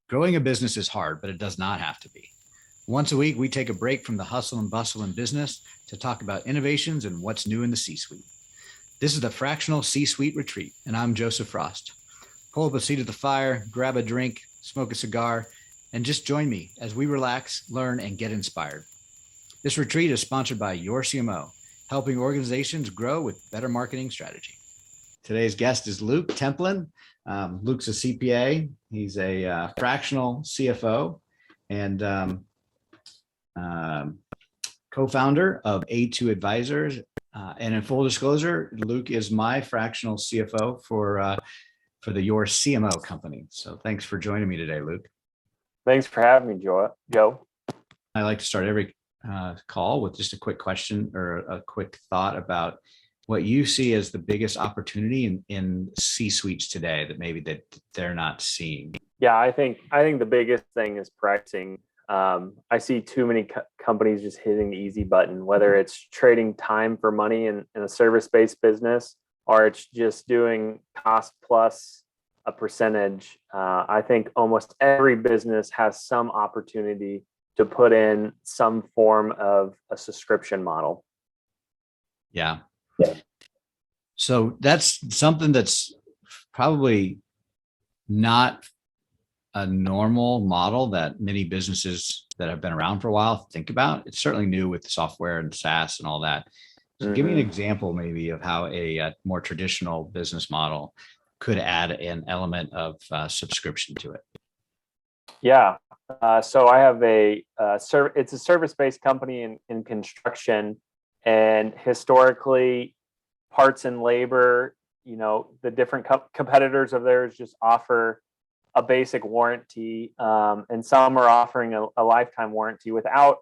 Growing a business is hard, but it does not have to be. Once a week, we take a break from the hustle and bustle in business to talk about innovations and what's new in the C-suite. This is the Fractional C-Suite Retreat, and I'm Joseph Frost. Pull up a seat at the fire, grab a drink, smoke a cigar, and just join me as we relax, learn, and get inspired. This retreat is sponsored by Your CMO, helping organizations grow with better marketing strategy. Today's guest is Luke Templin. Luke's a CPA. He's a fractional CFO and co-founder of A2 Advisors. And in full disclosure, Luke is my fractional CFO for the Your CMO company. So thanks for joining me today, Luke. Thanks for having me, Joe. I like to start every call with just a quick question or a quick thought about what you see as the biggest opportunity in C-suites today that maybe that they're not seeing. Yeah, I think the biggest thing is pricing. I see too many companies just hitting the easy button, whether it's trading time for money in a service-based business, or it's just doing cost plus a percentage. I think almost every business has some opportunity to put in some form of a subscription model. Yeah. So that's something that's probably not a normal model that many businesses that have been around for a while think about. It's certainly new with software and SaaS and all that. So give me an example maybe of how a more traditional business model could add an element of subscription to it. Yeah. So I have it's a service-based company in construction, and historically parts and labor, the different competitors of theirs just offer a basic warranty, and some are offering a lifetime warranty without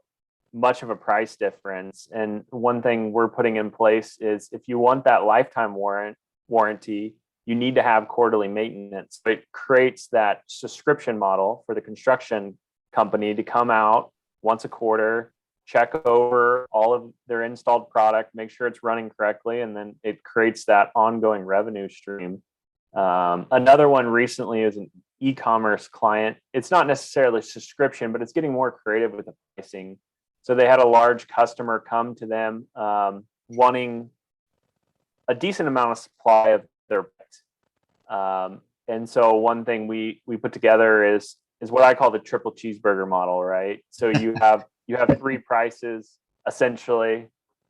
much of a price difference. And one thing we're putting in place is if you want that lifetime warranty, you need to have quarterly maintenance. It creates that subscription model for the construction company to come out once a quarter, check over all of their installed product, make sure it's running correctly, and then it creates that ongoing revenue stream. Another one recently is an e-commerce client. It's not necessarily subscription, but it's getting more creative with the pricing. So they had a large customer come to them wanting a decent amount of supply of their pet. And so one thing we put together is what I call the triple cheeseburger model, right? So you have three prices essentially.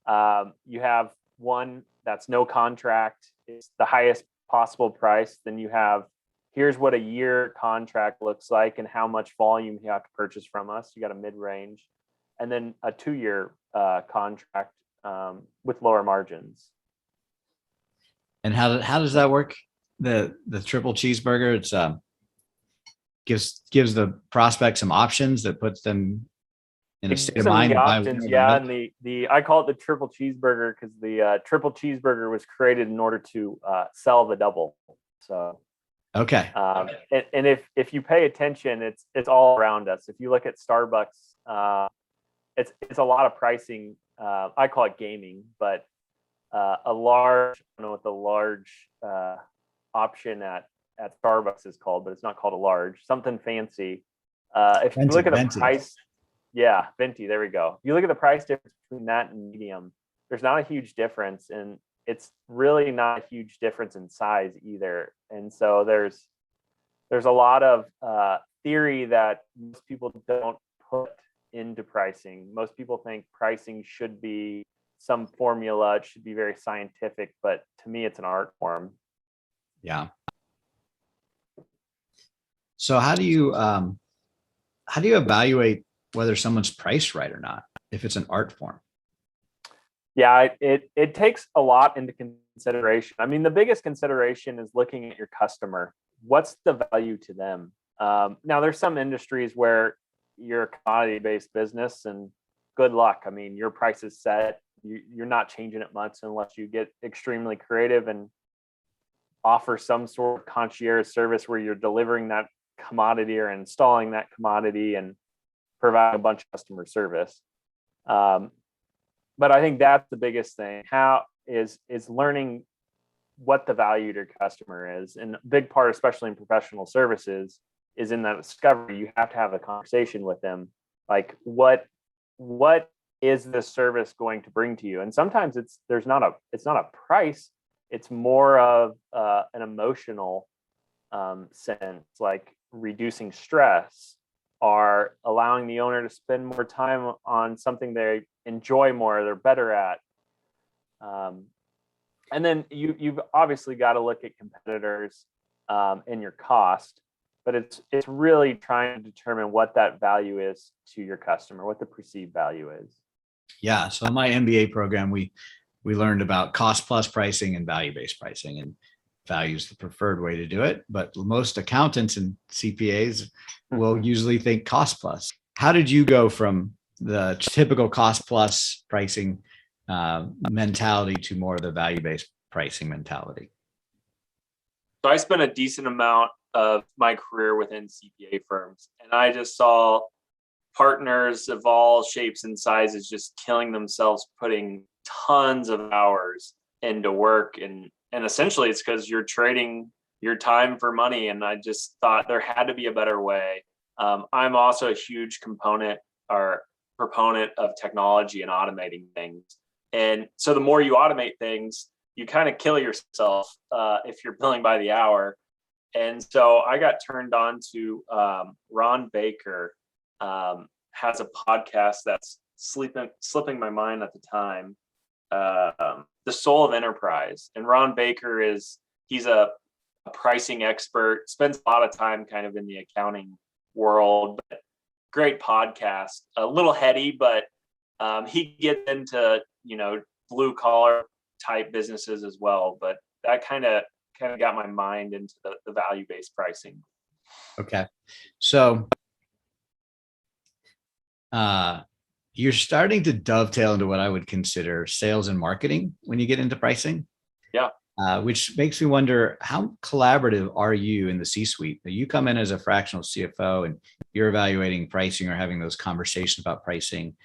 You have one that's no contract, it's the highest possible price. Then you have, here's what a year contract looks like and how much volume you have to purchase from us. You got a mid-range, and then a 2-year contract with lower margins. And how does that work? The triple cheeseburger, it's gives the prospect some options that puts them in a state of mind. Options, yeah, and the I call it the triple cheeseburger because the triple cheeseburger was created in order to sell the double. So okay, and if you pay attention, it's all around us. If you look at Starbucks, it's a lot of pricing. I call it gaming, but I don't know what the large option at Starbucks is called, but it's not called a large, something fancy. If you look at the price, yeah, venti, there we go. You look at the price difference between that and medium, there's not a huge difference, and it's really not a huge difference in size either. And so there's a lot of theory that most people don't put into pricing. Most people think pricing should be some formula, it should be very scientific, but to me it's an art form. Yeah. So how do you evaluate whether someone's priced right or not if it's an art form? Yeah, it takes a lot into consideration. I mean, the biggest consideration is looking at your customer. What's the value to them? Now, there's some industries where you're a commodity-based business, and good luck. I mean, your price is set. You're not changing it much unless you get extremely creative and offer some sort of concierge service where you're delivering that commodity or installing that commodity and provide a bunch of customer service. But I think that's the biggest thing. How is learning what the value to your customer is. And a big part, especially in professional services, is in that discovery. You have to have a conversation with them. Like, what is this service going to bring to you? And sometimes it's not a price. It's more of an emotional sense, like reducing stress, or allowing the owner to spend more time on something they enjoy more, they're better at. And then you've obviously got to look at competitors and your cost, but it's really trying to determine what that value is to your customer, what the perceived value is. Yeah. So in my MBA program, we learned about cost plus pricing and value-based pricing, and value is the preferred way to do it. But most accountants and CPAs will usually think cost plus. How did you go from the typical cost plus pricing mentality to more of the value-based pricing mentality? So I spent a decent amount of my career within CPA firms, and I just saw partners of all shapes and sizes just killing themselves, putting tons of hours into work, and essentially it's because you're trading your time for money. And I just thought there had to be a better way. I'm also a huge proponent of technology and automating things. And so the more you automate things, you kind of kill yourself if you're billing by the hour. And so I got turned on to Ron Baker has a podcast that's slipping my mind at the time. The Soul of Enterprise. And Ron Baker he's a pricing expert, spends a lot of time kind of in the accounting world. But great podcast, a little heady, but he gets into, blue collar type businesses as well. But that kind of got my mind into the value-based pricing. Okay. So you're starting to dovetail into what I would consider sales and marketing when you get into pricing. Yeah. Which makes me wonder, how collaborative are you in the C-suite? You come in as a fractional CFO and you're evaluating pricing or having those conversations about pricing.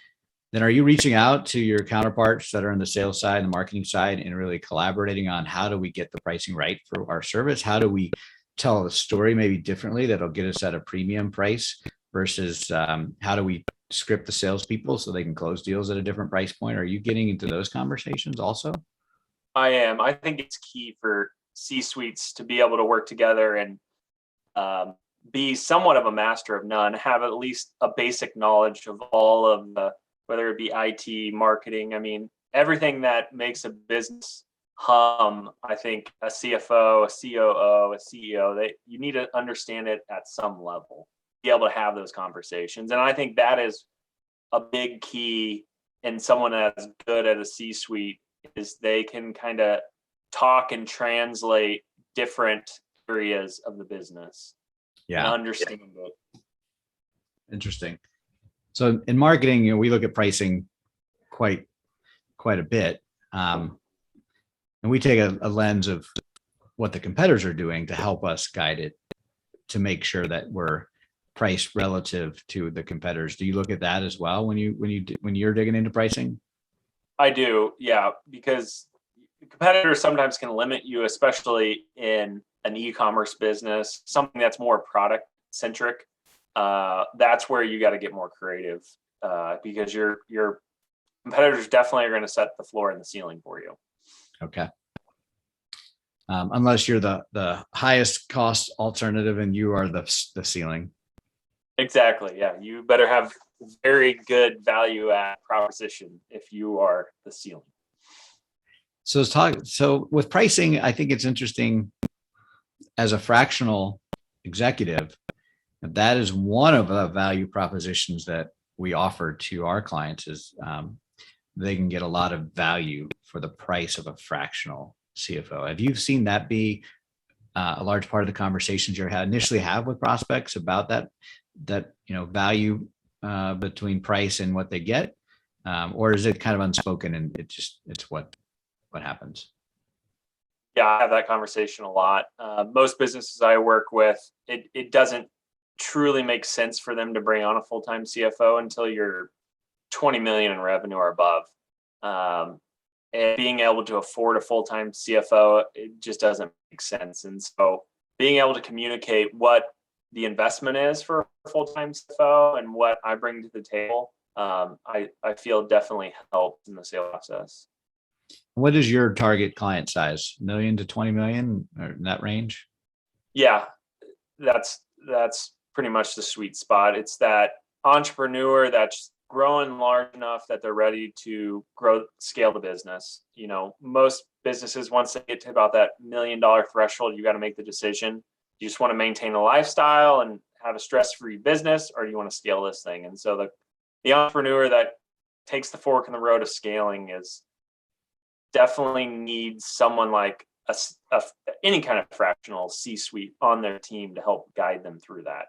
Then are you reaching out to your counterparts that are on the sales side and the marketing side and really collaborating on how do we get the pricing right for our service? How do we tell the story maybe differently that'll get us at a premium price versus how do we script the salespeople so they can close deals at a different price point? Are you getting into those conversations also? I am. I think it's key for C-suites to be able to work together and be somewhat of a master of none, have at least a basic knowledge of all of the, whether it be IT, marketing, everything that makes a business hum. I think a CFO, a COO, a CEO, you need to understand it at some level, be able to have those conversations. And I think that is a big key in someone that's good at a C-suite, is they can kind of talk and translate different areas of the business and understand it. Interesting. So in marketing, we look at pricing quite a bit. And we take a lens of what the competitors are doing to help us guide it to make sure that we're priced relative to the competitors. Do you look at that as well when you're digging into pricing? I do, yeah, because competitors sometimes can limit you, especially in an e-commerce business, something that's more product centric. That's where you got to get more creative because your competitors definitely are going to set the floor and the ceiling for you. Okay. Unless you're the highest cost alternative and you are the ceiling. Exactly. Yeah. You better have very good value add proposition if you are the ceiling. So with pricing, I think it's interesting as a fractional executive, that is one of the value propositions that we offer to our clients is they can get a lot of value for the price of a fractional CFO. Have you seen that be a large part of the conversations you initially have with prospects about that value between price and what they get, or is it kind of unspoken and it's what happens? Yeah, I have that conversation a lot. Most businesses I work with, it doesn't truly make sense for them to bring on a full-time CFO until you're 20 million in revenue or above. And being able to afford a full-time CFO, it just doesn't make sense. And so being able to communicate what the investment is for a full-time CFO and what I bring to the table, I feel definitely helped in the sales process. What is your target client size? 1 million to 20 million, or in that range? Yeah, that's pretty much the sweet spot. It's that entrepreneur that's growing large enough that they're ready to scale the business. You know, most businesses, once they get to about that $1 million threshold, you got to make the decision. You just want to maintain a lifestyle and have a stress-free business, or do you want to scale this thing? And so the entrepreneur that takes the fork in the road of scaling is definitely needs someone like any kind of fractional C-suite on their team to help guide them through that.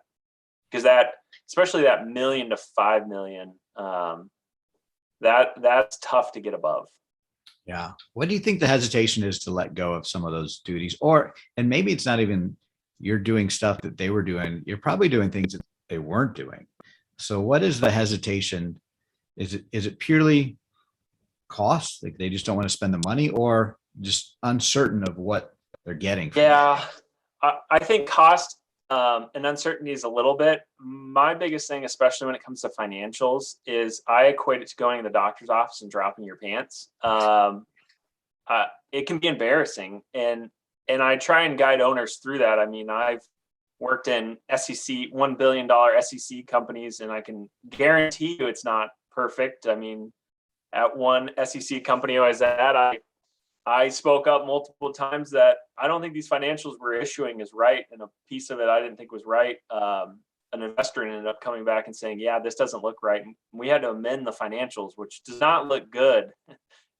Because especially that 1 million to 5 million, that's tough to get above. Yeah. What do you think the hesitation is to let go of some of those duties? And maybe it's not even you're doing stuff that they were doing. You're probably doing things that they weren't doing. So what is the hesitation? Is it purely cost? Like they just don't want to spend the money, or just uncertain of what they're getting? Yeah, I think cost and uncertainty is a little bit. My biggest thing, especially when it comes to financials, is I equate it to going to the doctor's office and dropping your pants. It can be embarrassing, and I try and guide owners through that. I mean, I've worked in SEC $1 billion SEC companies, and I can guarantee you it's not perfect. I mean, at one SEC company I was at, I spoke up multiple times that I don't think these financials we're issuing is right, and a piece of it I didn't think was right. An investor ended up coming back and saying, yeah, this doesn't look right. And we had to amend the financials, which does not look good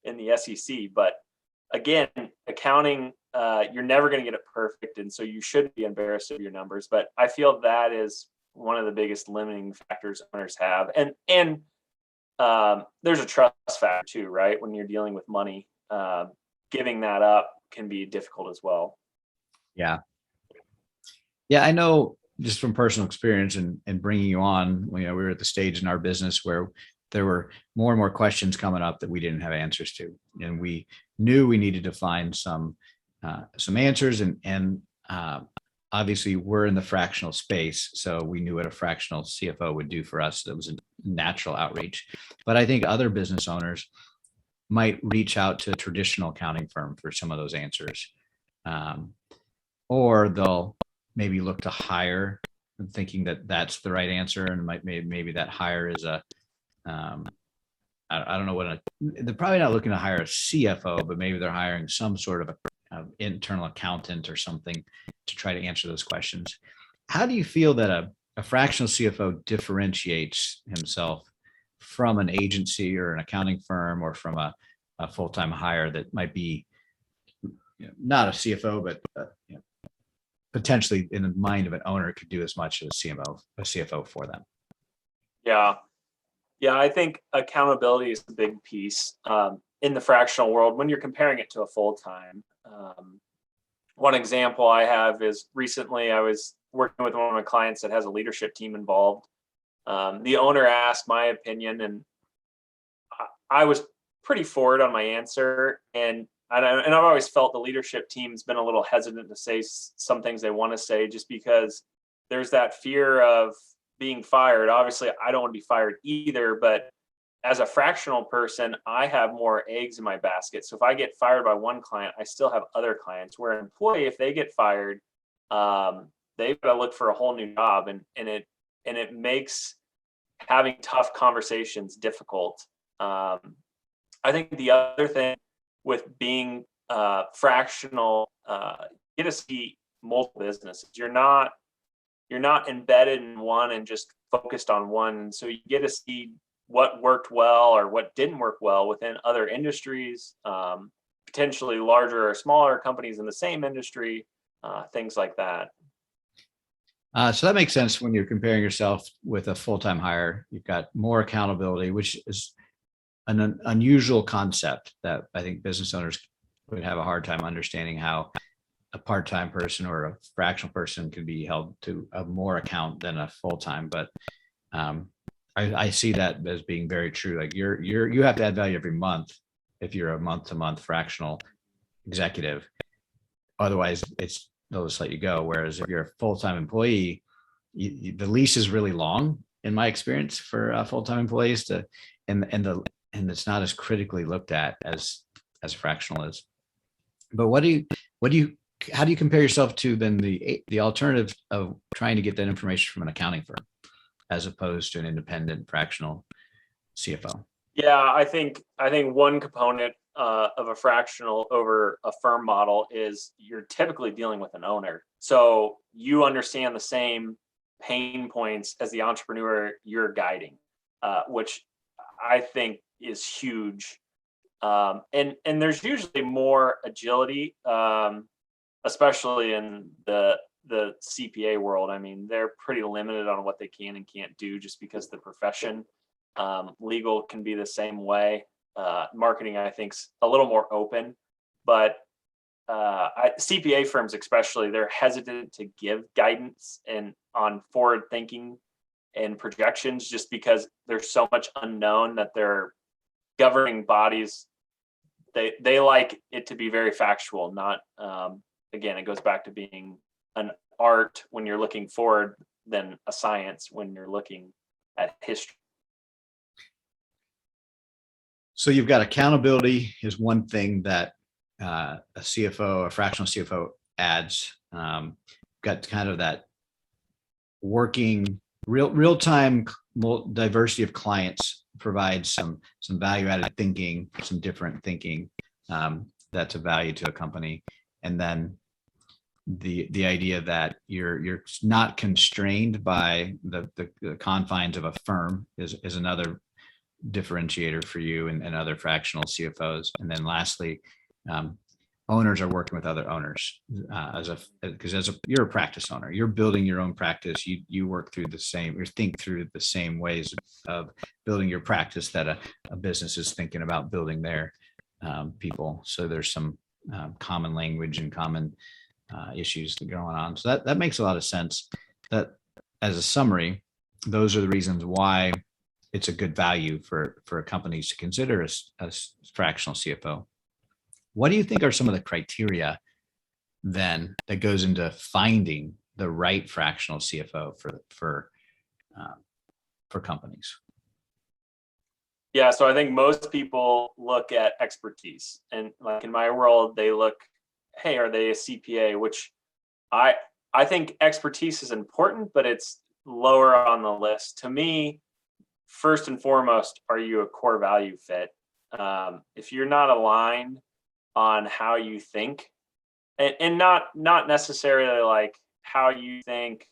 in the SEC. But again, accounting, you're never going to get it perfect. And so you should be embarrassed of your numbers. But I feel that is one of the biggest limiting factors owners have. And there's a trust factor too, right? When you're dealing with money, giving that up can be difficult as well. Yeah. Yeah. I know just from personal experience and bringing you on, we were at the stage in our business where there were more and more questions coming up that we didn't have answers to. And we knew we needed to find some answers, and obviously we're in the fractional space. So we knew what a fractional CFO would do for us. That was a natural outreach. But I think other business owners might reach out to a traditional accounting firm for some of those answers. Or they'll maybe look to hire, thinking that that's the right answer. And maybe that hire is I don't know they're probably not looking to hire a CFO, but maybe they're hiring some sort of internal accountant or something to try to answer those questions. How do you feel that a fractional CFO differentiates himself from an agency or an accounting firm, or from a full-time hire that might be not a CFO, but potentially in the mind of an owner could do as much as a CFO for them? Yeah, I think accountability is a big piece in the fractional world when you're comparing it to a full-time. One example I have is recently I was working with one of my clients that has a leadership team involved. The owner asked my opinion, and I was pretty forward on my answer. And I've always felt the leadership team's been a little hesitant to say some things they want to say, just because there's that fear of being fired. Obviously, I don't want to be fired either, but as a fractional person, I have more eggs in my basket. So if I get fired by one client, I still have other clients. Where an employee, if they get fired, they've got to look for a whole new job, and it makes having tough conversations difficult. I think the other thing with being fractional, you get to see multiple businesses. You're not embedded in one and just focused on one. So you get to see what worked well or what didn't work well within other industries, potentially larger or smaller companies in the same industry, things like that. So that makes sense when you're comparing yourself with a full-time hire. You've got more accountability, which is an unusual concept that I think business owners would have a hard time understanding, how a part-time person or a fractional person could be held to a more account than a full-time. But I see that as being very true. Like you have to add value every month if you're a month-to-month fractional executive. Otherwise, they'll just let you go. Whereas if you're a full-time employee, the leash is really long in my experience for full-time employees and it's not as critically looked at as fractional is. But how do you compare yourself to then the alternative of trying to get that information from an accounting firm as opposed to an independent fractional CFO? Yeah, I think one component of a fractional over a firm model is you're typically dealing with an owner, so you understand the same pain points as the entrepreneur you're guiding, which I think is huge. And there's usually more agility, especially in the CPA world. I mean, they're pretty limited on what they can and can't do just because of the profession. Legal can be the same way. Marketing, I think, is a little more open, but CPA firms especially, they're hesitant to give guidance and on forward thinking and projections just because there's so much unknown that their governing bodies, they like it to be very factual, not again, it goes back to being an art when you're looking forward than a science when you're looking at history. So you've got accountability is one thing that a fractional CFO adds. Got kind of that working real time diversity of clients provides some value added thinking, some different thinking that's a value to a company, and then the idea that you're not constrained by the confines of a firm is another differentiator for you and other fractional CFOs. And then lastly, owners are working with other owners because you're a practice owner, you're building your own practice. You work through think through the same ways of building your practice that a business is thinking about building their people. So there's some common language and common issues that are going on. So that makes a lot of sense. That as a summary, those are the reasons why it's a good value for companies to consider a fractional CFO. What do you think are some of the criteria then that goes into finding the right fractional CFO for companies? Yeah, so I think most people look at expertise, and like in my world, they look, hey, are they a CPA? Which I think expertise is important, but it's lower on the list. To me, first and foremost, are you a core value fit? If you're not aligned on how you think, and not necessarily like how you think,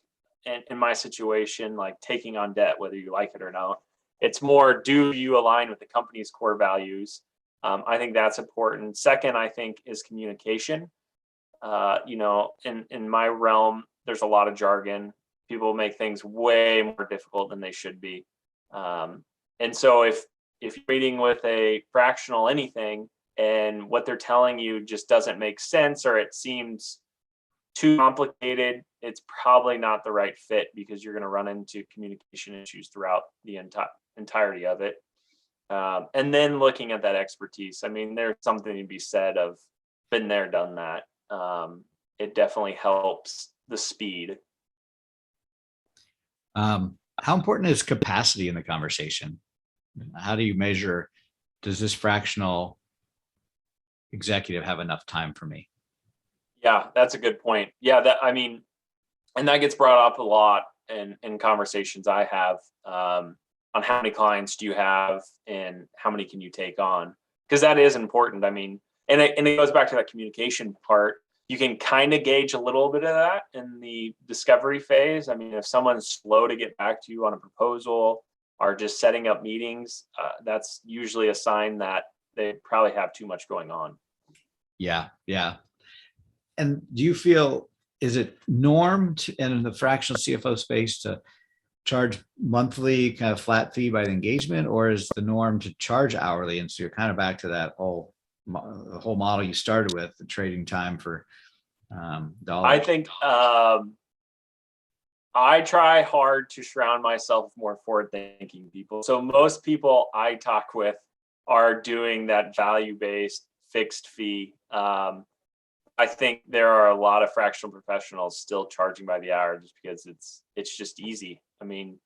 in my situation, like taking on debt, whether you like it or not. It's more, do you align with the company's core values? I think that's important. Second, I think, is communication. In my realm, there's a lot of jargon. People make things way more difficult than they should be. And so if you're meeting with a fractional anything and what they're telling you just doesn't make sense, or it seems too complicated, it's probably not the right fit, because you're going to run into communication issues throughout the entirety of it. And then looking at that expertise, I mean, there's something to be said of been there, done that. It definitely helps the speed. How important is capacity in the conversation? How do you measure, does this fractional executive have enough time for me? Yeah, that's a good point. Yeah, and that gets brought up a lot in conversations I have on how many clients do you have and how many can you take on? Because that is important. I mean, and it goes back to that communication part. You can kind of gauge a little bit of that in the discovery phase. I mean, if someone's slow to get back to you on a proposal or just setting up meetings, that's usually a sign that they probably have too much going on. Yeah. And do you feel, is it norm in the fractional CFO space to charge monthly kind of flat fee by the engagement, or is the norm to charge hourly? And so you're kind of back to that whole model you started with, the trading time for dollars. I think I try hard to surround myself with more forward-thinking people. So most people I talk with are doing that value-based fixed fee. I think there are a lot of fractional professionals still charging by the hour just because it's just easy. I mean,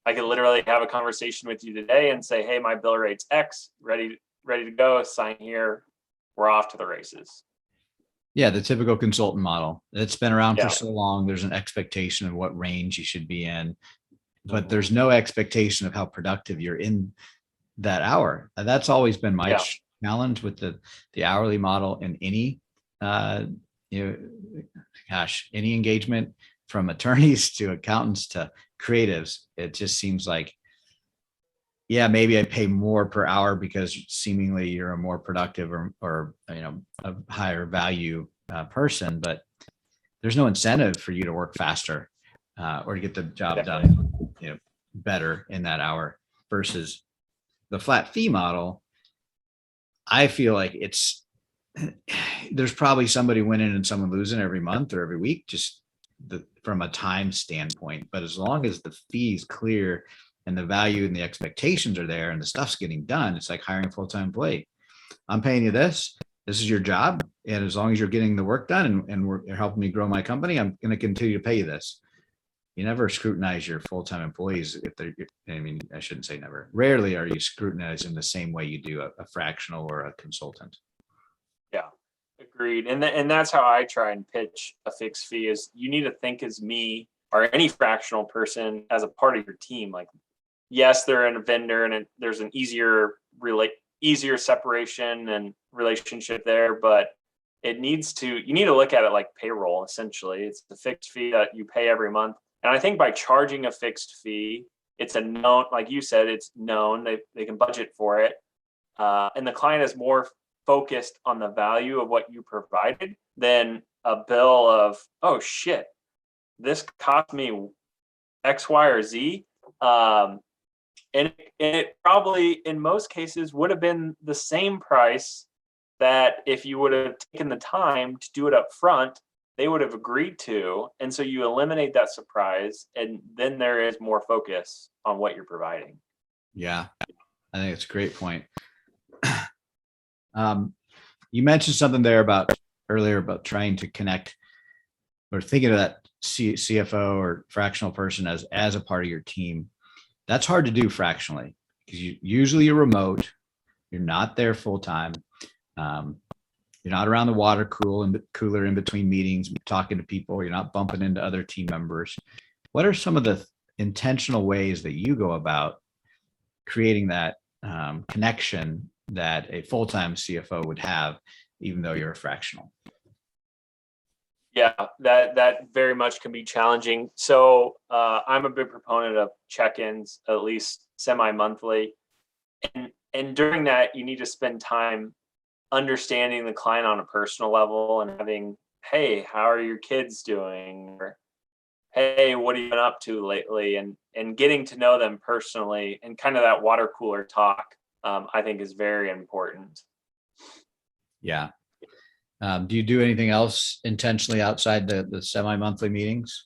I could literally have a conversation with you today and say, hey, my bill rate's X, ready to go, sign here, we're off to the races. Yeah, the typical consultant model. It's been around Yeah. for so long. There's an expectation of what range you should be in, but Mhm. there's no expectation of how productive you're in that hour. And that's always been my Yeah. challenge with the hourly model in any you know, any engagement, from attorneys to accountants to creatives. It just seems like, yeah, maybe I pay more per hour because seemingly you're a more productive or a higher value person, but there's no incentive for you to work faster or to get the job done, better in that hour versus the flat fee model. I feel like there's probably somebody winning and someone losing every month or every week, just from a time standpoint. But as long as the fee is clear and the value and the expectations are there and the stuff's getting done, it's like hiring a full-time employee. I'm paying you this. This is your job. And as long as you're getting the work done and you're helping me grow my company, I'm going to continue to pay you this. You never scrutinize your full-time employees if they're, I mean, I shouldn't say never. Rarely are you scrutinized in the same way you do a fractional or a consultant. Yeah, agreed. And that's how I try and pitch a fixed fee is you need to think as me or any fractional person as a part of your team. Like, yes, they're in a vendor and there's an easier separation and relationship there, but you need to look at it like payroll. Essentially, it's the fixed fee that you pay every month. And I think by charging a fixed fee, it's a known, like you said, it's known, they can budget for it. And the client is more focused on the value of what you provided than a bill of, oh shit, this cost me X, Y, or Z. And it probably in most cases would have been the same price that if you would have taken the time to do it up front, they would have agreed to. And so you eliminate that surprise, and then there is more focus on what you're providing. Yeah, I think it's a great point. You mentioned something there earlier about trying to connect or thinking of that CFO or fractional person as a part of your team. That's hard to do fractionally because usually you're remote, you're not there full time. You're not around the water cooler in between meetings, talking to people. You're not bumping into other team members. What are some of the intentional ways that you go about creating that connection that a full-time CFO would have, even though you're a fractional? Yeah, that very much can be challenging. So I'm a big proponent of check-ins, at least semi-monthly. And during that, you need to spend time understanding the client on a personal level and having, hey, how are your kids doing? Or, hey, what have you been up to lately? And getting to know them personally and kind of that water cooler talk, I think is very important. Yeah. Do you do anything else intentionally outside the semi-monthly meetings?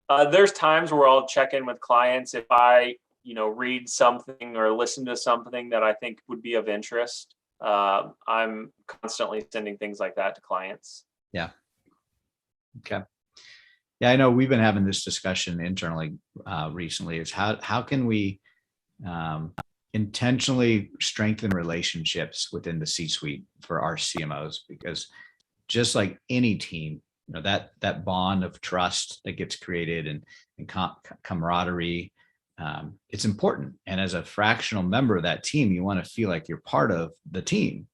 There's times where I'll check in with clients if I, read something or listen to something that I think would be of interest. I'm constantly sending things like that to clients. Yeah. Okay. Yeah, I know we've been having this discussion internally recently. Is how can we intentionally strengthen relationships within the C-suite for our CMOs? Because just like any team, that bond of trust that gets created and camaraderie, it's important. And as a fractional member of that team, you want to feel like you're part of the team.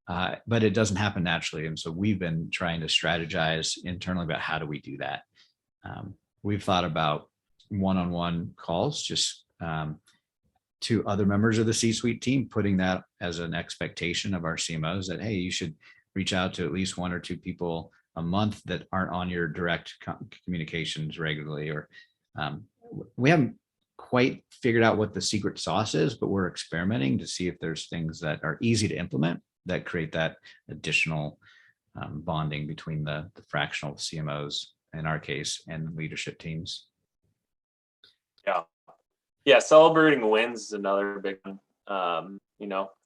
But it doesn't happen naturally. And so we've been trying to strategize internally about how do we do that. We've thought about one-on-one calls, just to other members of the C-suite team, putting that as an expectation of our CMOs that, hey, you should reach out to at least one or two people a month that aren't on your direct communications regularly. Or we haven't quite figured out what the secret sauce is, but we're experimenting to see if there's things that are easy to implement that create that additional bonding between the fractional CMOs, in our case, and leadership teams. Yeah, celebrating wins is another big one.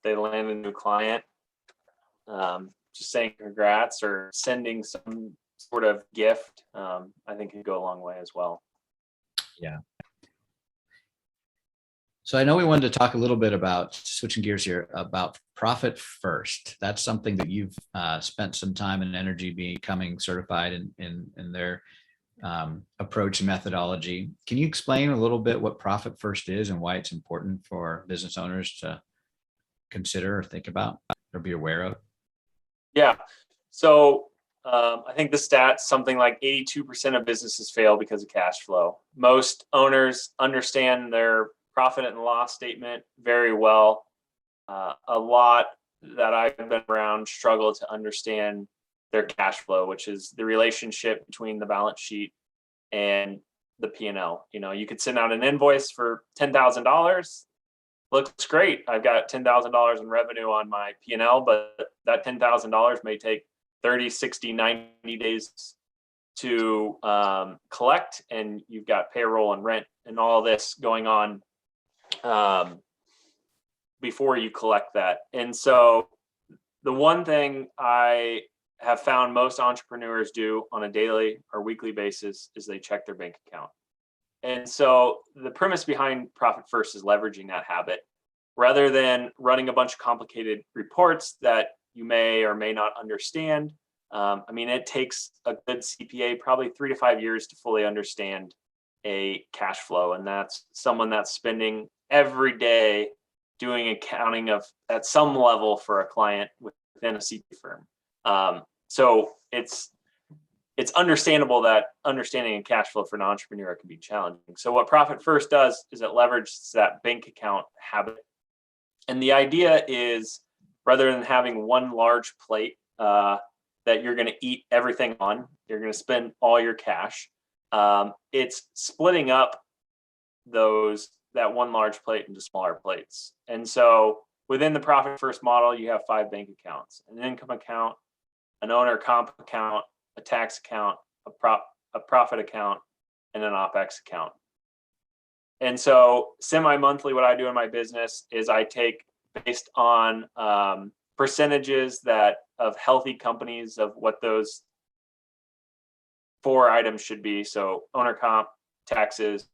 They land a new client, just saying congrats or sending sort of gift, I think could go a long way as well. Yeah. So I know we wanted to talk a little bit about, switching gears here, about profit first. That's something that you've spent some time and energy becoming certified in their approach and methodology. Can you explain a little bit what profit first is and why it's important for business owners to consider or think about or be aware of? Yeah. So I think the stats, something like 82% of businesses fail because of cash flow. Most owners understand their profit and loss statement very well. A lot that I've been around struggle to understand their cash flow, which is the relationship between the balance sheet and the P&L. You know, you could send out an invoice for $10,000. Looks great. I've got $10,000 in revenue on my P&L, but that $10,000 may take 30, 60, 90 days to collect, and you've got payroll and rent and all this going on before you collect that. And so the one thing I have found most entrepreneurs do on a daily or weekly basis is they check their bank account. And so the premise behind Profit First is leveraging that habit rather than running a bunch of complicated reports that you may or may not understand. I mean, it takes a good CPA probably 3 to 5 years to fully understand a cash flow. And that's someone that's spending every day doing accounting of at some level for a client within a CPA firm. So it's understandable that understanding a cash flow for an entrepreneur can be challenging. So what Profit First does is it leverages that bank account habit. And the idea is rather than having one large plate that you're going to eat everything on, you're going to spend all your cash. It's splitting up that one large plate into smaller plates. And so within the Profit First model, you have 5 bank accounts: an income account, an owner comp account, a tax account, a profit account, and an OPEX account. And so semi-monthly, what I do in my business is I take based on percentages that of healthy companies of what those 4 items should be. So owner comp, taxes,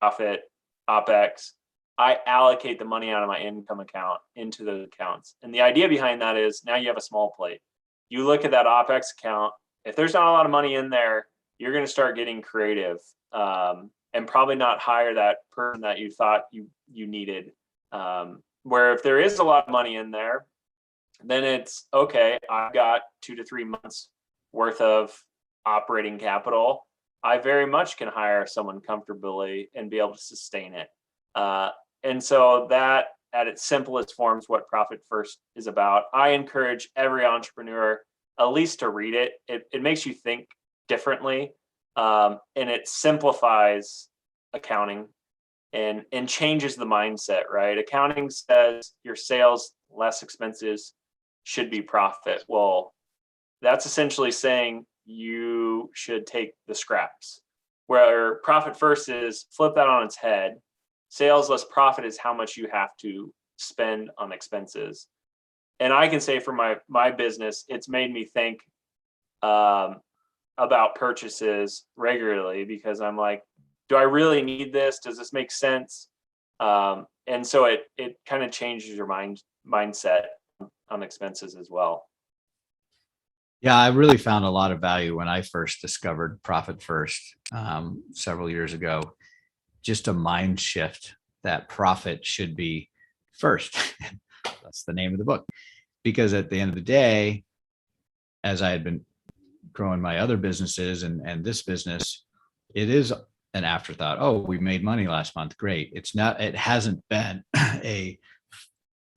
profit, OPEX. I allocate the money out of my income account into those accounts. And the idea behind that is now you have a small plate. You look at that OPEX account. If there's not a lot of money in there, you're going to start getting creative and probably not hire that person that you thought you needed. Where if there is a lot of money in there, then it's okay. I've got 2 to 3 months worth of operating capital. I very much can hire someone comfortably and be able to sustain it. And so that at its simplest forms, what Profit First is about. I encourage every entrepreneur at least to read it. It makes you think differently, and it simplifies accounting and changes the mindset, right? Accounting says your sales less expenses should be profit. Well, that's essentially saying you should take the scraps. Where Profit First is flip that on its head. Sales less profit is how much you have to spend on expenses. And I can say for my business, it's made me think about purchases regularly because I'm like, do I really need this? Does this make sense? And so it kind of changes your mindset on expenses as well. Yeah, I really found a lot of value when I first discovered Profit First several years ago. Just a mind shift that profit should be first. That's the name of the book. Because at the end of the day, as I had been growing my other businesses and this business, it is an afterthought. Oh, we made money last month. Great. It hasn't been a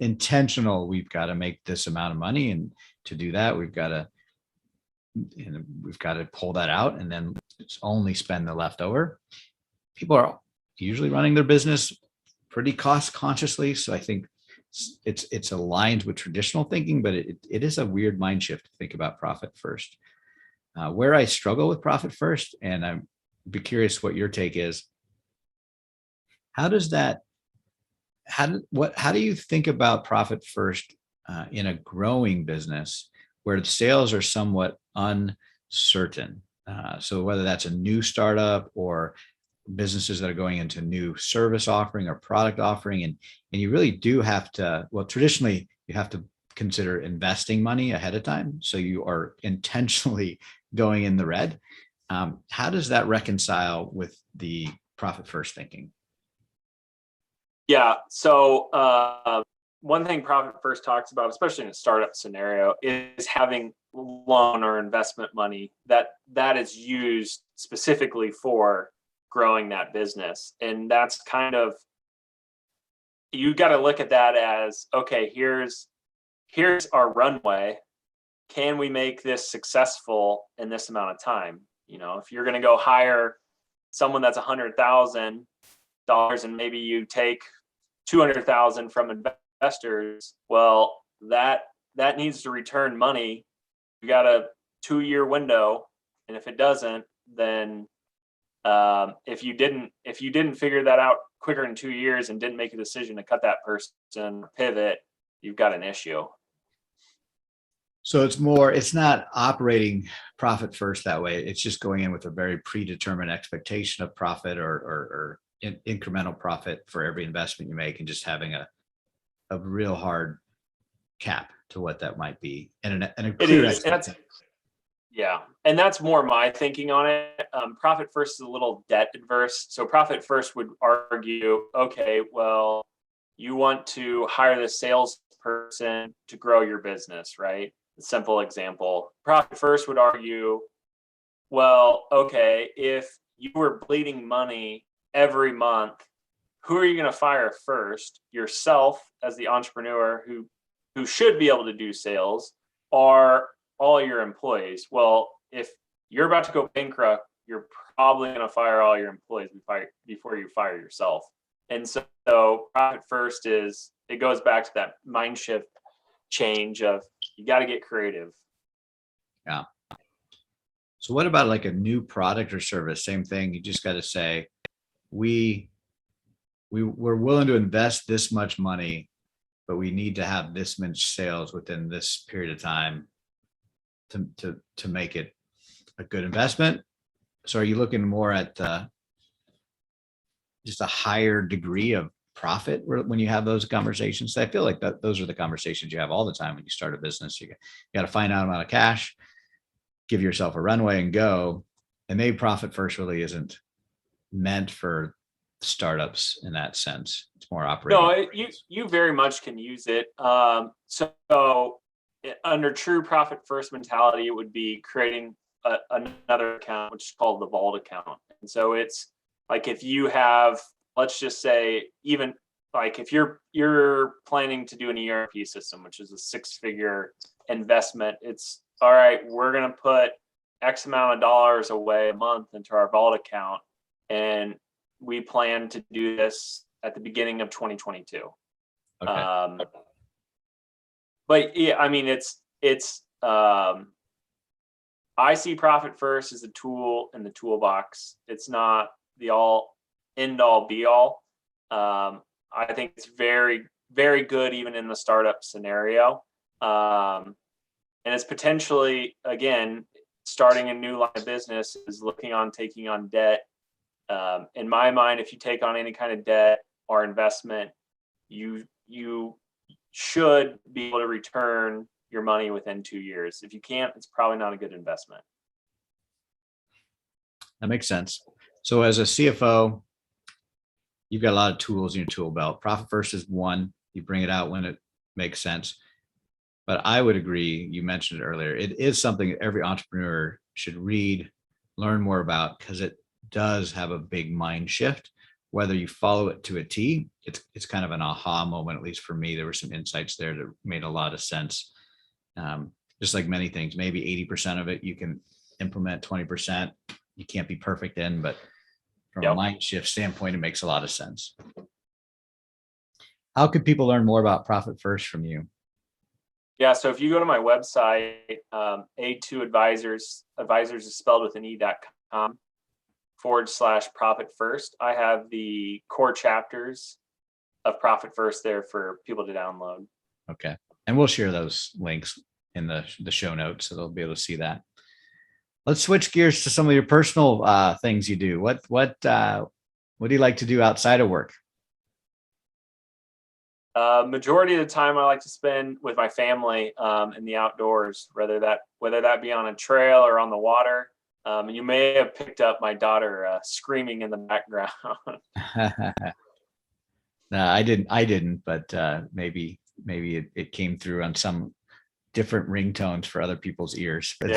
intentional, we've got to make this amount of money. And to do that, we've got to pull that out and then it's only spend the leftover. People are usually running their business pretty cost consciously. So I think it's aligned with traditional thinking, but it is a weird mind shift to think about Profit First. Where I struggle with Profit First, and I'm be curious what your take is. How do you think about Profit First in a growing business where the sales are somewhat certain. So whether that's a new startup or businesses that are going into new service offering or product offering, and you really do have to, well, traditionally you have to consider investing money ahead of time, so you are intentionally going in the red. How does that reconcile with the profit first thinking? Yeah. So one thing Profit First talks about, especially in a startup scenario, is having loan or investment money that is used specifically for growing that business. And that's kind of, you got to look at that as, okay, here's our runway. Can we make this successful in this amount of time? You know, if you're going to go hire someone that's $100,000 and maybe you take 200,000 from investors, well, that needs to return money. You got a 2-year window, and if it doesn't, then if you didn't figure that out quicker than 2 years and didn't make a decision to cut that person, pivot, you've got an issue. So it's not operating profit first that way. It's just going in with a very predetermined expectation of profit or incremental profit for every investment you make, and just having a real hard cap to what that might be. And a clear expectation. Yeah. And that's more my thinking on it. Profit first is a little debt adverse. So profit first would argue, okay, well, you want to hire the salesperson to grow your business, right? A simple example. Profit first would argue, well, okay, if you were bleeding money every month, who are you going to fire first? Yourself as the entrepreneur who should be able to do sales, or all your employees? Well, if you're about to go bankrupt, you're probably going to fire all your employees before you fire yourself. And so profit first is, it goes back to that mind shift change of, you got to get creative. Yeah. So what about like a new product or service? Same thing. You just got to say, we're willing to invest this much money, but we need to have this much sales within this period of time to make it a good investment. So are you looking more at just a higher degree of profit when you have those conversations? I feel like those are the conversations you have all the time when you start a business. You got to find out amount of cash, give yourself a runway and go. And maybe profit first really isn't meant for startups in that sense. It's more operating. No, you very much can use it. So under true profit first mentality, it would be creating another account, which is called the vault account. And so it's like, if you have, let's just say, even like if you're planning to do an ERP system, which is a 6-figure investment, it's all right, we're going to put X amount of dollars away a month into our vault account, and we plan to do this at the beginning of 2022. Okay. But yeah, I mean, it's I see profit first as a tool in the toolbox. It's not the end all be all. I think it's very, very good even in the startup scenario. And it's potentially, again, starting a new line of business is looking on taking on debt. In my mind, if you take on any kind of debt or investment, you should be able to return your money within 2 years. If you can't, it's probably not a good investment. That makes sense. So as a CFO, you've got a lot of tools in your tool belt. Profit first is one. You bring it out when it makes sense. But I would agree, you mentioned it earlier, it is something that every entrepreneur should read, learn more about, because it does have a big mind shift. Whether you follow it to a T, it's kind of an aha moment, at least for me. There were some insights there that made a lot of sense. Just like many things, maybe 80% of it you can implement, 20% you can't be perfect in, but from a mind shift standpoint, it makes a lot of sense. How could people learn more about Profit First from you? Yeah, so if you go to my website, A2 Advisors is spelled with an E.com /Profit First. I have the core chapters of Profit First there for people to download. Okay. And we'll share those links in the show notes, so they'll be able to see that. let's switch gears to some of your personal things you do. What do you like to do outside of work? Majority of the time I like to spend with my family in the outdoors, whether that be on a trail or on the water. You may have picked up my daughter screaming in the background. No, I didn't, but maybe it came through on some different ringtones for other people's ears. But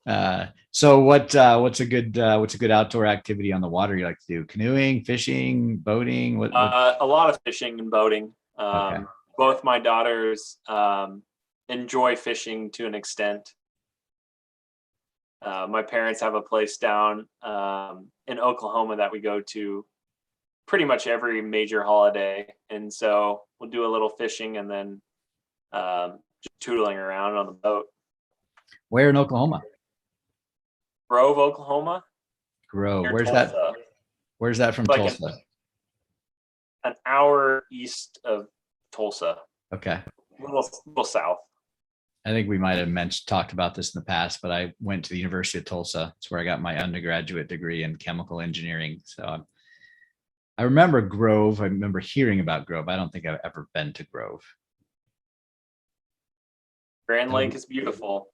Yeah. so what's a good outdoor activity on the water you like to do? Canoeing, fishing, boating? What? A lot of fishing and boating. Okay. Both my daughters enjoy fishing to an extent. My parents have a place down in Oklahoma that we go to pretty much every major holiday, and so we'll do a little fishing and then just tootling around on the boat. Where in Oklahoma? Grove, Oklahoma, Grove. near Where's that? Tulsa, Where's that from like Tulsa? an hour east of Tulsa, Okay. little south. I think we might have talked about this in the past, but I went to the University of Tulsa. It's where I got my undergraduate degree in chemical engineering. So I remember Grove. I remember hearing about Grove. I don't think I've ever been to Grove. Grand Lake is beautiful.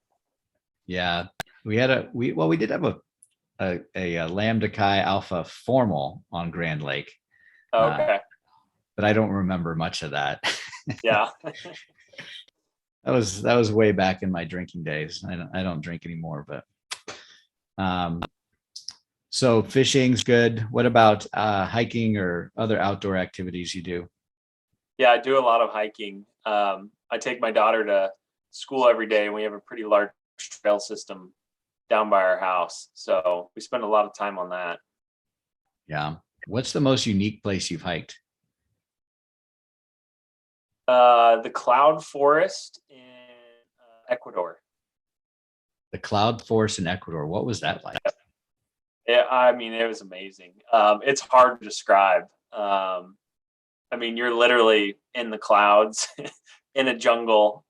Yeah, we did have a Lambda Chi Alpha formal on Grand Lake, Okay. but I don't remember much of that. Yeah. That was way back in my drinking days. I don't drink anymore, but so fishing's good. What about hiking or other outdoor activities you do? Yeah, I do a lot of hiking. I take my daughter to school every day, and we have a pretty large trail system down by our house. So we spend a lot of time on that. Yeah. What's the most unique place you've hiked? The cloud forest in Ecuador. The cloud forest in Ecuador. What was that like? Yeah, I mean, it was amazing. It's hard to describe. I mean, you're literally in the clouds in a jungle,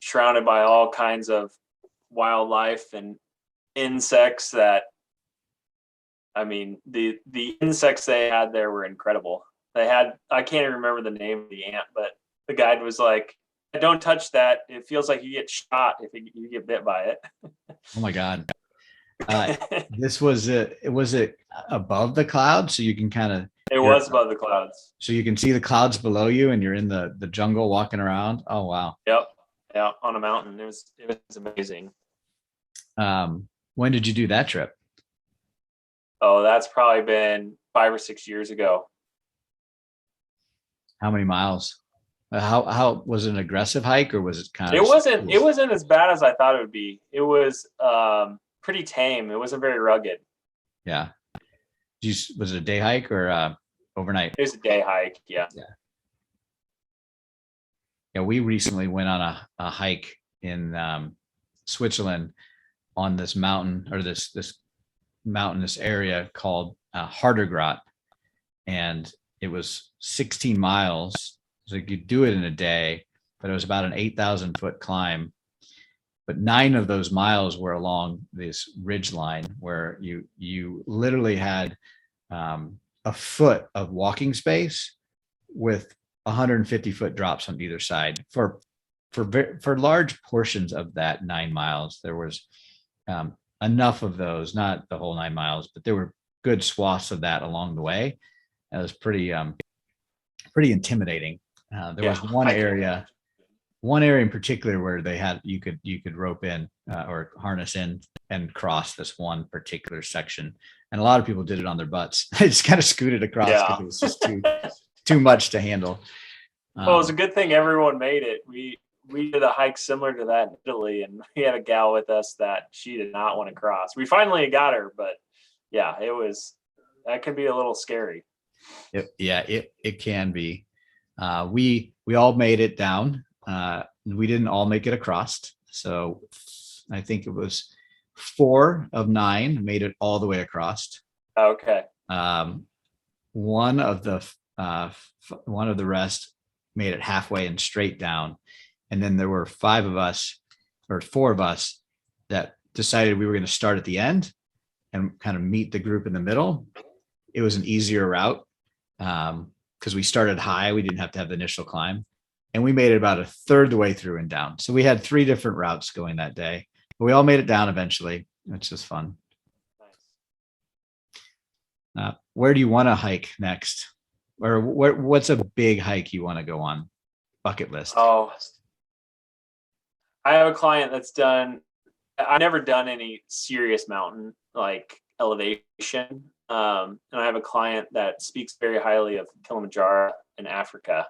surrounded by all kinds of wildlife and insects that, I mean, the insects they had there were incredible. I can't even remember the name of the ant, but the guide was like, don't touch that. It feels like you get shot if you get bit by it. Oh my God. Was it above the clouds? So you can kind of, It was above the clouds. so you can see the clouds below you and you're in the jungle walking around. Oh, wow. Yep. Yeah. On a mountain. It was amazing. When did you do that trip? Oh, that's probably been 5 or 6 years ago. How many miles? How was it an aggressive hike or was it kind of? It wasn't as bad as I thought it would be. It was pretty tame. It wasn't very rugged. Yeah. Was it a day hike or overnight? It was a day hike. Yeah. Yeah. We recently went on a hike in Switzerland on this mountain or this mountainous area called Hardergrat, and it was 16 miles. So you could do it in a day, but it was about an 8,000 foot climb. But 9 of those miles were along this ridge line where you literally had a foot of walking space with 150-foot drops on either side. For large portions of that 9 miles, there was enough of those, not the whole 9 miles, but there were good swaths of that along the way. It was pretty intimidating. There was one area in particular where they had you could rope in or harness in and cross this one particular section, and a lot of people did it on their butts. They just kind of scooted across because it was just too much to handle. Well, it was a good thing everyone made it. We did a hike similar to that in Italy, and we had a gal with us that she did not want to cross. We finally got her, but yeah, that could be a little scary. It can be. We all made it down. We didn't all make it across. So I think it was 4 of 9 made it all the way across. Okay. One of the rest made it halfway and straight down. And then there were 5 of us or four of us that decided we were going to start at the end and kind of meet the group in the middle. It was an easier route because we started high. We didn't have to have the initial climb. And we made it about a third of the way through and down. So we had 3 different routes going that day. But we all made it down eventually. It's just fun. Where do you want to hike next? Or what's a big hike you want to go on? Bucket list. Oh, I have a client that's done, I've never done any serious mountain like elevation. And I have a client that speaks very highly of Kilimanjaro in Africa.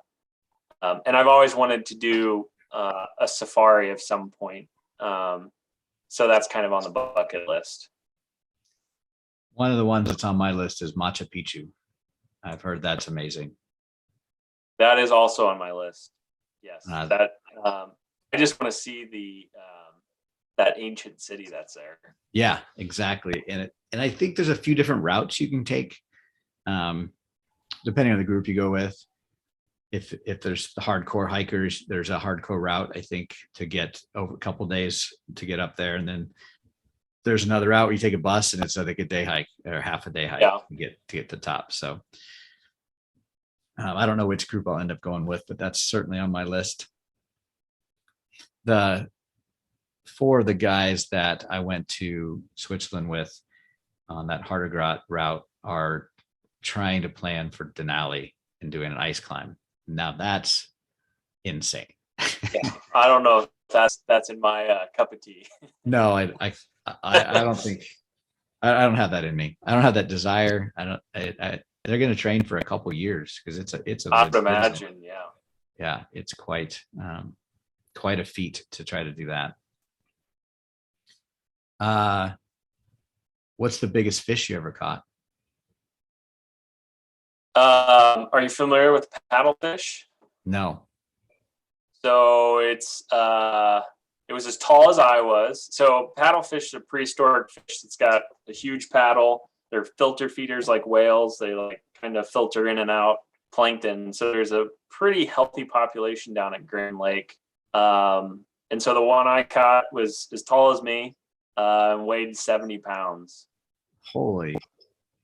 And I've always wanted to do a safari of some point. So that's kind of on the bucket list. One of the ones that's on my list is Machu Picchu. I've heard that's amazing. That is also on my list. Yes. I just want to see that ancient city that's there. Yeah, exactly. And I think there's a few different routes you can take, depending on the group you go with. If there's the hardcore hikers, there's a hardcore route, I think, to get over a couple days to get up there. And then there's another route where you take a bus and it's like a day hike or half a day hike to get to the top. So I don't know which group I'll end up going with, but that's certainly on my list. The 4 of the guys that I went to Switzerland with on that harder route are trying to plan for Denali and doing an ice climb. Now that's insane. Yeah, I don't know if that's in my cup of tea. No, I don't think I don't have that in me. I don't have that desire. They're going to train for a couple years because it's I would imagine. Yeah, it's quite a feat to try to do that. What's the biggest fish you ever caught? Are you familiar with paddlefish? No. So it was as tall as I was. So paddlefish is a prehistoric fish that's got a huge paddle. They're filter feeders like whales. They like kind of filter in and out plankton. So there's a pretty healthy population down at Grand Lake. And so the one I caught was as tall as me, and weighed 70 pounds. Holy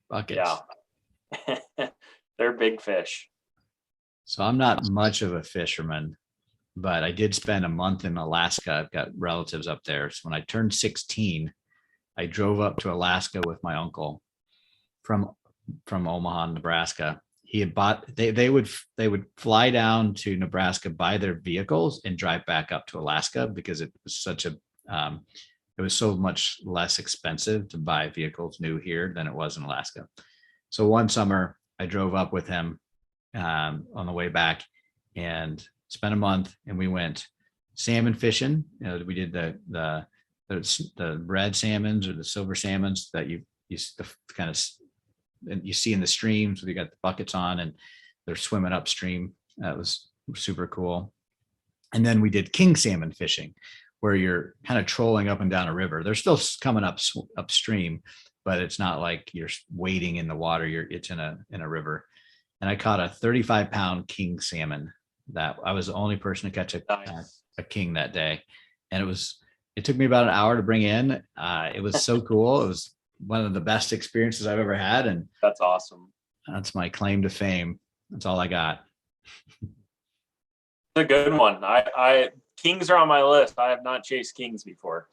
buckets. Yeah. They're big fish. So I'm not much of a fisherman, but I did spend a month in Alaska. I've got relatives up there. So when I turned 16, I drove up to Alaska with my uncle from Omaha, Nebraska. He had bought, they would fly down to Nebraska, buy their vehicles and drive back up to Alaska because it was it was so much less expensive to buy vehicles new here than it was in Alaska. So one summer I drove up with him on the way back and spent a month, and we went salmon fishing. We did the red salmons or the silver salmons that you kind of and you see in the streams where you got the buckets on and they're swimming upstream. That was super cool. And then we did king salmon fishing, where you're kind of trolling up and down a river. They're still coming upstream, but it's not like you're wading in the water. It's in a river. And I caught a 35-pound king salmon. That I was the only person to catch a king that day. And it took me about an hour to bring in. It was so cool. It was one of the best experiences I've ever had. And that's awesome. That's my claim to fame. That's all I got. It's a good one. Kings are on my list. I have not chased kings before.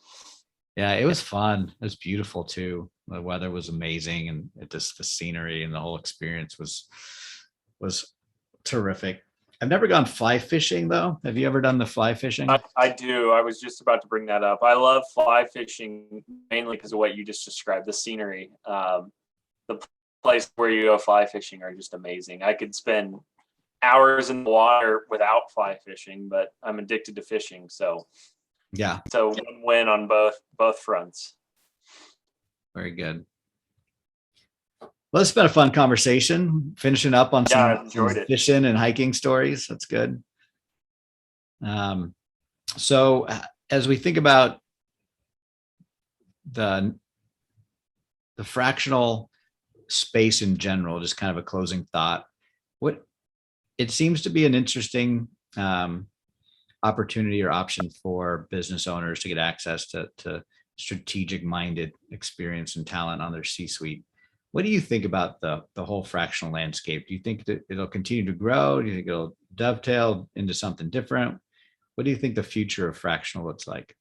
Yeah, it was fun. It was beautiful too. The weather was amazing, and the scenery and the whole experience was terrific. I've never gone fly fishing though. Have you ever done the fly fishing? I do. I was just about to bring that up. I love fly fishing mainly because of what you just described, the scenery. The place where you go fly fishing are just amazing. I could spend hours in the water without fly fishing, but I'm addicted to fishing. So yeah. So win-win on both fronts. Very good. Well, it's been a fun conversation, finishing up on some fishing and hiking stories. That's good. So as we think about the fractional space in general, just kind of a closing thought, it seems to be an interesting opportunity or option for business owners to get access to strategic minded experience and talent on their C-suite. What do you think about the whole fractional landscape? Do you think that it'll continue to grow? Do you think it'll dovetail into something different? What do you think the future of fractional looks like?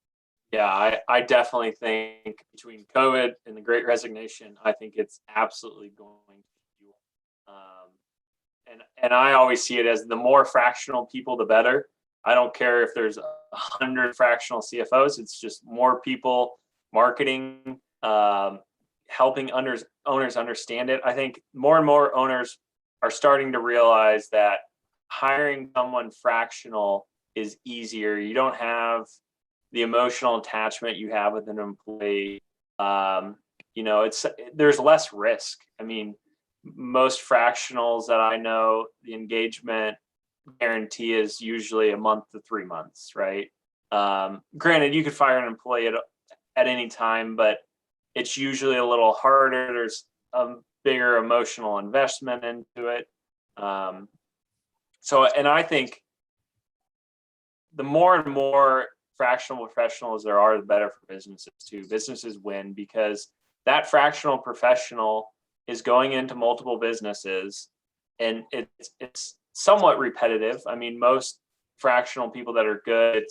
Yeah, I definitely think between COVID and the Great Resignation, I think it's absolutely going to. And I always see it as the more fractional people, the better. I don't care if there's 100 fractional CFOs. It's just more people, marketing, helping owners understand it. I think more and more owners are starting to realize that hiring someone fractional is easier. You don't have the emotional attachment you have with an employee. There's less risk. I mean, most fractionals that I know, the engagement guarantee is usually a month to 3 months, right? Granted, you could fire an employee at any time, but it's usually a little harder. There's a bigger emotional investment into it. And I think the more and more fractional professionals there are, the better for businesses too. Businesses win because that fractional professional is going into multiple businesses, and it's somewhat repetitive. I mean, most fractional people that are good,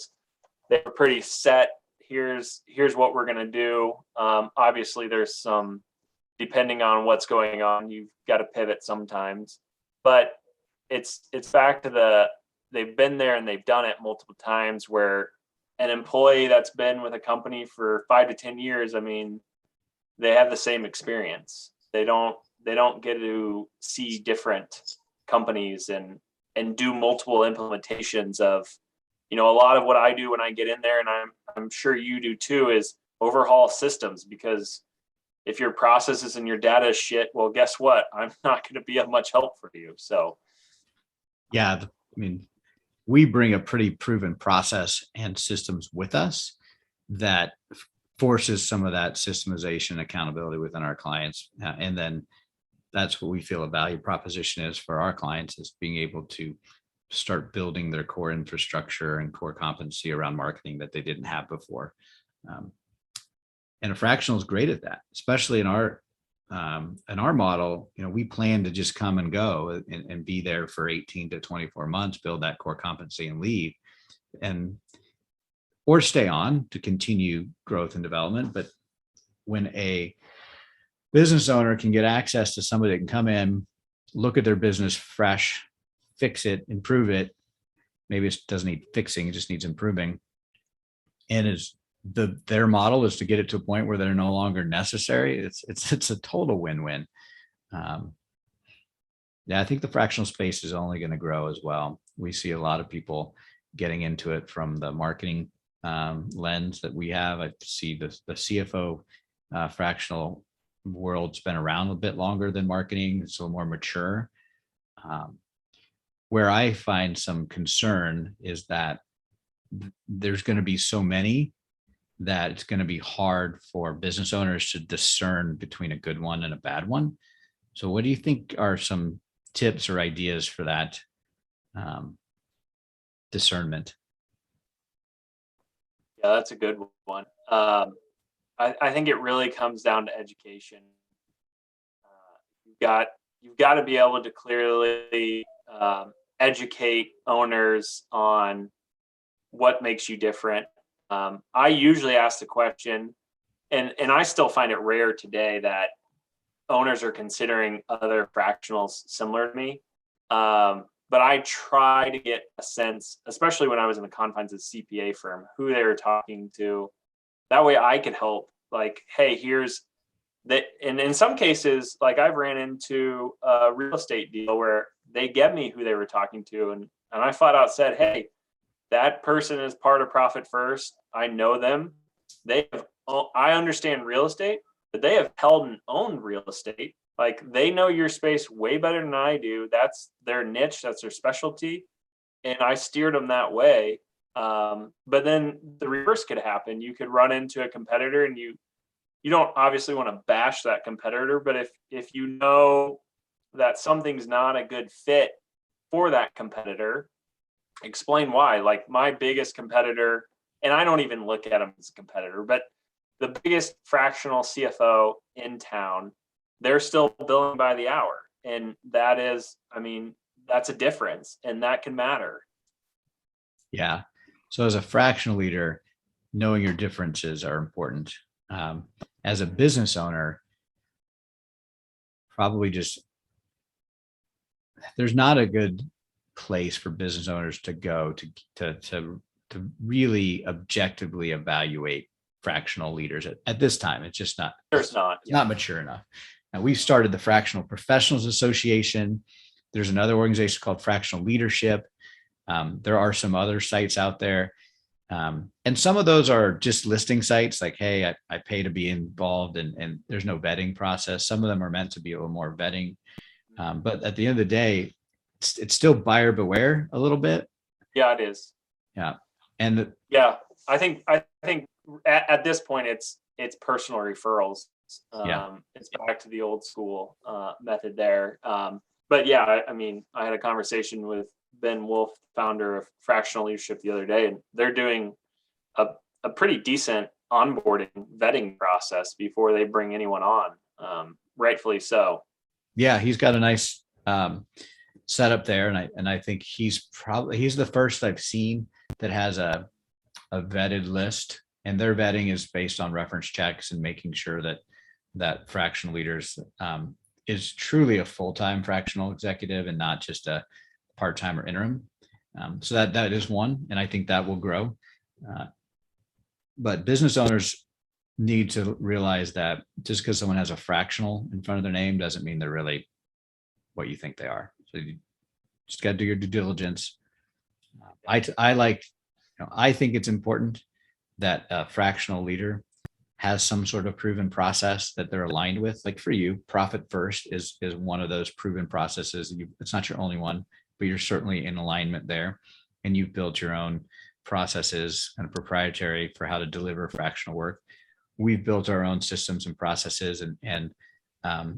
they're pretty set. Here's what we're going to do. Obviously, there's some, depending on what's going on, you've got to pivot sometimes. But it's back to they've been there and they've done it multiple times, where an employee that's been with a company for 5 to 10 years, I mean, they have the same experience. They don't get to see different companies and do multiple implementations of, a lot of what I do when I get in there, and I'm sure you do too, is overhaul systems, because if your processes and your data is shit, well, guess what? I'm not going to be of much help for you. So, yeah, I mean, we bring a pretty proven process and systems with us that forces some of that systemization accountability within our clients. And then that's what we feel a value proposition is for our clients, is being able to start building their core infrastructure and core competency around marketing that they didn't have before. And a fractional is great at that, especially in our model. We plan to just come and go and be there for 18 to 24 months, build that core competency and leave, or stay on to continue growth and development. But when a business owner can get access to somebody that can come in, look at their business fresh, fix it, improve it. Maybe it doesn't need fixing, it just needs improving. And their model is to get it to a point where they're no longer necessary. It's a total win-win. Yeah, I think the fractional space is only going to grow as well. We see a lot of people getting into it from the marketing lens that we have. I see the CFO fractional world's been around a bit longer than marketing. It's a little more mature. Where I find some concern is that there's going to be so many that it's going to be hard for business owners to discern between a good one and a bad one. So what do you think are some tips or ideas for that discernment? Yeah, that's a good one. I think it really comes down to education. You've got to be able to clearly educate owners on what makes you different. I usually ask the question, and I still find it rare today that owners are considering other fractionals similar to me. But I try to get a sense, especially when I was in the confines of the CPA firm, who they were talking to. That way I could help, like, hey, here's that. And in some cases, like, I've ran into a real estate deal where they get me who they were talking to. And I flat out said, hey, that person is part of Profit First. I know them. I understand real estate, but they have held and owned real estate. Like, they know your space way better than I do. That's their niche. That's their specialty. And I steered them that way. But then the reverse could happen. You could run into a competitor, and you don't obviously want to bash that competitor, but if you know that something's not a good fit for that competitor, Explain why. Like my biggest competitor, and I don't even look at them as a competitor, but the biggest fractional CFO in town, they're still billing by the hour. And that is, I mean, that's a difference, and that can matter. Yeah. So as a fractional leader, knowing your differences are important. As a business owner, probably just there's not a good place for business owners to go to really objectively evaluate fractional leaders at this time. It's just not. There's not. It's not mature enough. Now we've started the Fractional Professionals Association. There's another organization called Fractional Leadership. There are some other sites out there. And some of those are just listing sites like, hey, I pay to be involved and there's no vetting process. Some of them are meant to be a little more vetting. But at the end of the day, it's still buyer beware a little bit. Yeah, it is. Yeah. And yeah, I think at this point it's personal referrals. It's back to the old school method there. But yeah, I mean, I had a conversation with Ben Wolf, founder of Fractional Leadership, the other day, and they're doing a pretty decent onboarding vetting process before they bring anyone on. Rightfully so. Yeah, he's got a nice setup there, and I think he's the first I've seen that has a vetted list, and their vetting is based on reference checks and making sure that fractional leaders is truly a full-time fractional executive and not just a part-time or interim. So that is one, and I think that will grow. But business owners need to realize that just because someone has a fractional in front of their name doesn't mean they're really what you think they are. So you just got to do your due diligence. I think it's important that a fractional leader has some sort of proven process that they're aligned with. Like for you, profit first is one of those proven processes. It's not your only one, but you're certainly in alignment there, and you've built your own processes and proprietary for how to deliver fractional work. We've built our own systems and processes, and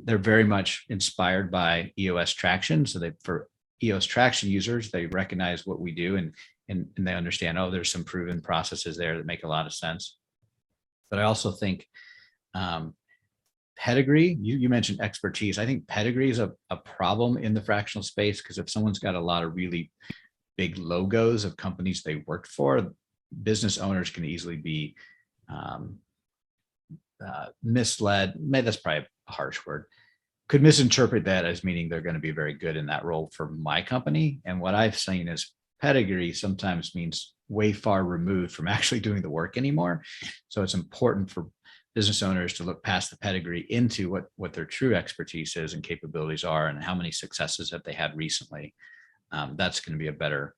they're very much inspired by EOS Traction. So for EOS Traction users, they recognize what we do and they understand, oh, there's some proven processes there that make a lot of sense. But I also think pedigree, you mentioned expertise. I think pedigree is a problem in the fractional space, because if someone's got a lot of really big logos of companies they worked for, business owners can easily be misled. Maybe that's probably a harsh word. Could misinterpret that as meaning they're going to be very good in that role for my company. And what I've seen is pedigree sometimes means way far removed from actually doing the work anymore. So it's important for business owners to look past the pedigree into what their true expertise is and capabilities are, and how many successes have they had recently. That's going to be a better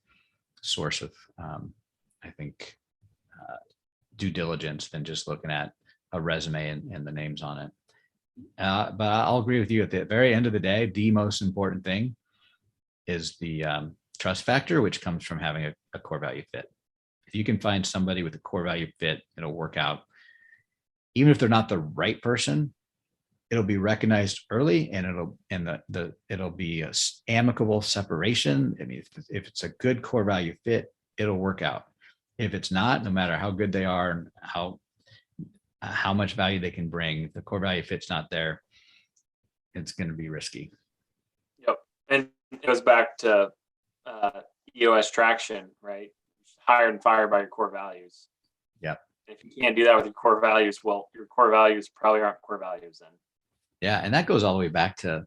source of, I think, due diligence than just looking at a resume and the names on it. But I'll agree with you. At the very end of the day, the most important thing is the trust factor, which comes from having a core value fit. If you can find somebody with a core value fit, it'll work out. Even if they're not the right person, it'll be recognized early, and it'll be an amicable separation. I mean, if it's a good core value fit, it'll work out. If it's not, no matter how good they are and how much value they can bring, if the core value fit's not there, it's going to be risky. Yep. And it goes back to EOS Traction, right? Hire and fire by your core values. Yep. If you can't do that with your core values, well, your core values probably aren't core values then. Yeah. And that goes all the way back to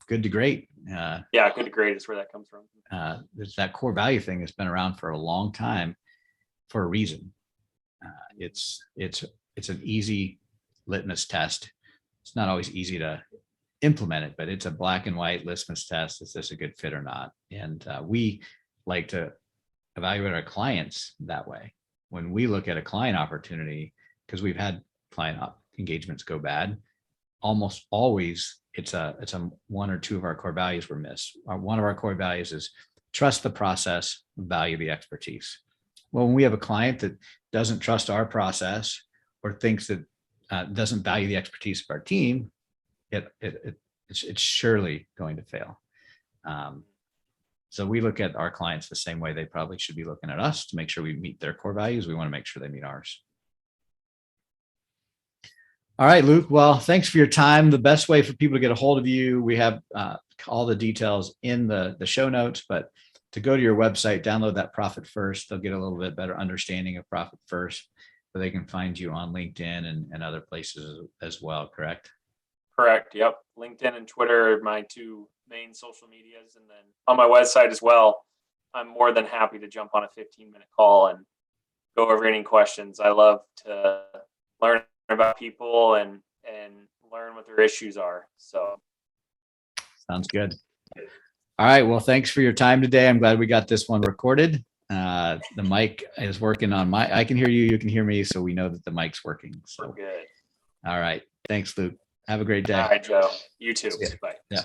good to great. Yeah, good to great is where that comes from. There's that core value thing that's been around for a long time for a reason. It's an easy litmus test. It's not always easy to implement it, but it's a black and white litmus test. Is this a good fit or not? And we like to evaluate our clients that way. When we look at a client opportunity, because we've had client engagements go bad, almost always it's a one or two of our core values were missed. One of our core values is trust the process, value the expertise. Well, when we have a client that doesn't trust our process or thinks that doesn't value the expertise of our team, it's surely going to fail. So we look at our clients the same way they probably should be looking at us to make sure we meet their core values. We want to make sure they meet ours. All right, Luke. Well, thanks for your time. The best way for people to get a hold of you, we have all the details in the show notes, but to go to your website, download that Profit First. They'll get a little bit better understanding of Profit First, so they can find you on LinkedIn and other places as well, correct? Correct. Yep. LinkedIn and Twitter are my two main social medias. And then on my website as well, I'm more than happy to jump on a 15-minute call and go over any questions. I love to learn about people and learn what their issues are. So sounds good. All right. Well, thanks for your time today. I'm glad we got this one recorded. The mic is working on I can hear you, you can hear me. So we know that the mic's working. So we're good. All right. Thanks, Luke. Have a great day. All right, Joe. You too. Bye. Yeah.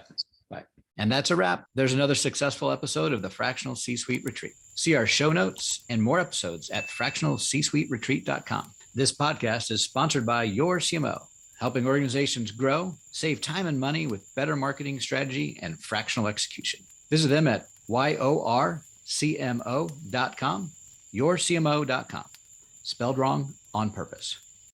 Bye. And that's a wrap. There's another successful episode of the Fractional C-Suite Retreat. See our show notes and more episodes at fractionalcsuiteretreat.com. This podcast is sponsored by Your CMO, helping organizations grow, save time and money with better marketing strategy and fractional execution. Visit them at yorcmo.com, yourcmo.com. Spelled wrong on purpose.